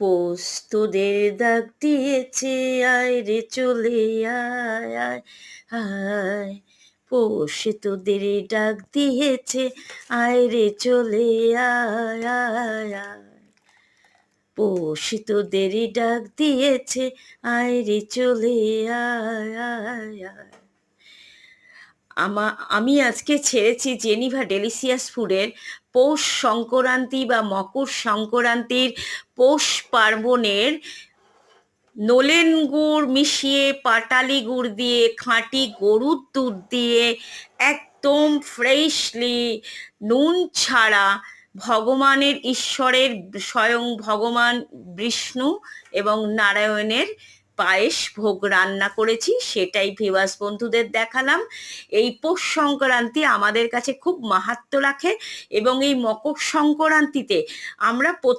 পৌষ তোদের ডাক দিয়েছে, আয় রে চলে আয় আয় আয়। পৌষ তোদের ডাক দিয়েছে, আয় রে চলে আয় আয় আয়। পৌষ তোদের ডাক দিয়েছে, আয় রে চলে আয় আয় আয়। আমি আজকে ছেড়েছি জেনিভা ডেলিসিয়াস ফুডের পৌষ সংক্রান্তি বা মকর সংক্রান্তির পৌষ পার্বণের নলেন গুড় মিশিয়ে পাটালি গুড় দিয়ে খাঁটি গরুর দুধ দিয়ে একদম ফ্রেশলি নুন ছাড়া ভগবানের ঈশ্বরের স্বয়ং ভগবান বিষ্ণু এবং নারায়ণের পায়েস ভোগ রান্না করেছি, সেটাই ভিউয়ার্স বন্ধুদের দেখালাম। এই পৌষ সংক্রান্তি আমাদের কাছে খুব মাহাত্ম্য রাখে এবং এই মকর সংক্রান্তিতে আমরা